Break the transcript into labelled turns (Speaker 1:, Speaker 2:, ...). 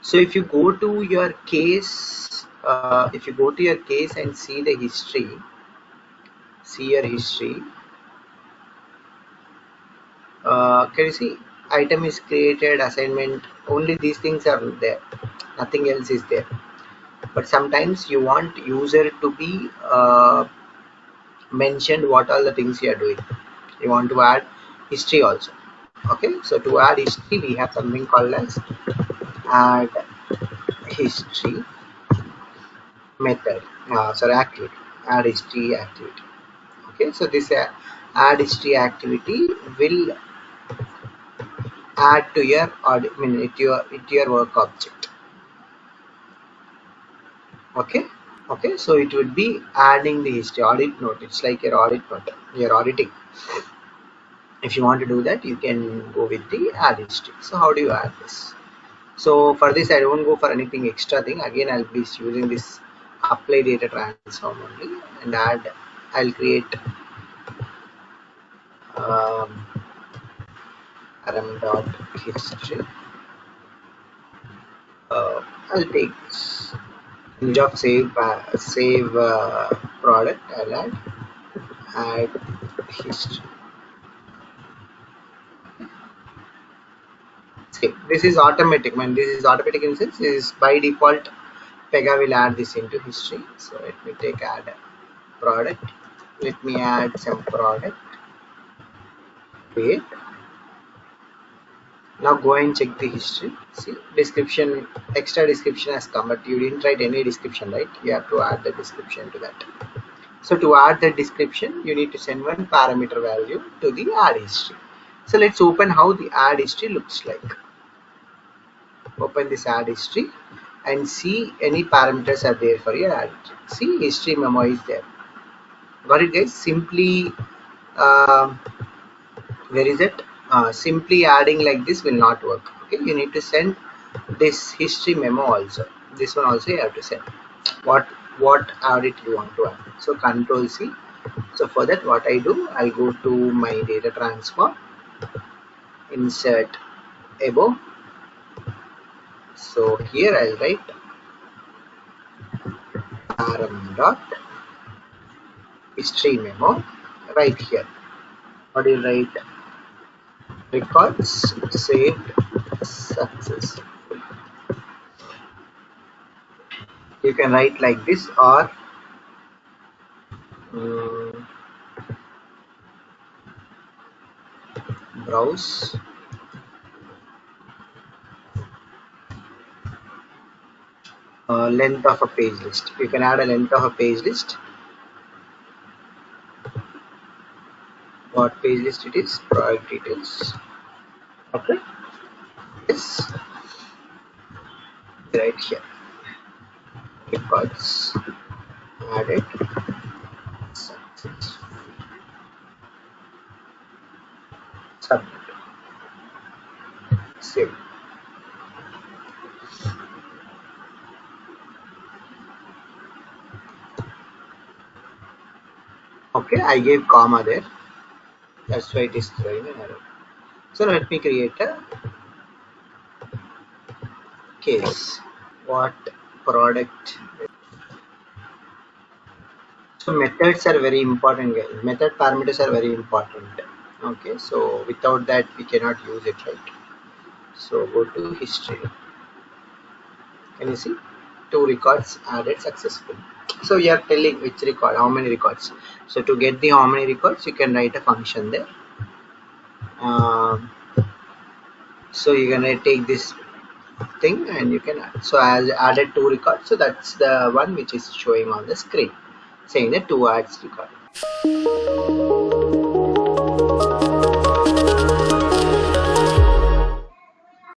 Speaker 1: So if you go to your case, and see the history, see your history, can you see item is created, assignment, only these things are there, nothing else is there. But sometimes you want user to be mentioned what all the things you are doing. You want to add history also. Okay, so to add history we have something called as add history method, sorry, activity, add history activity. Okay, so this add history activity will add to your audit, I mean, it your work object. Okay, okay, so it would be adding the history audit note. It's like your audit note, you're auditing. If you want to do that, you can go with the add history. So how do you add this? So for this I don't go for anything extra thing. Again, I'll be using this apply data transform only, and add, I'll create um, rm dot history. I'll take this. Instead of save product, I'll add history. See, this is automatic. When this is automatic in sense, this is by default. Pega will add this into history. So let me take add product. Let me add some product. Wait. Now go and check the history. See, description, extra description has come, but you didn't write any description, right? You have to add the description to that. So to add the description, you need to send one parameter value to the add history. So let's open how the add history looks like. Open this add history and see any parameters are there for your add history. See, history memo is there. Got it, guys? Simply, where is it? Simply adding like this will not work. Okay, you need to send this history memo also. This one also you have to send. What audit you want to add. So Control C. So for that, what I do, I go to my data transform, insert above. So here I'll write rm dot history memo right here. What do you write? Records saved success. You can write like this, or browse length of a page list. You can add a length of a page list. What page list it is? Product details. Okay. Yes. Right here. Records added success. Submit. Save. Okay, I gave comma there. That's why it is throwing an error. So let me create a case. What product? So methods are very important, guys. Method parameters are very important. Okay, so without that we cannot use it, right? So go to history. Can you see? 2 records added successfully. So you are telling which record, how many records. So to get the how many records, you can write a function there. So you're gonna take this thing and you can add. So I added 2 records. So that's the one which is showing on the screen, saying that 2 adds record.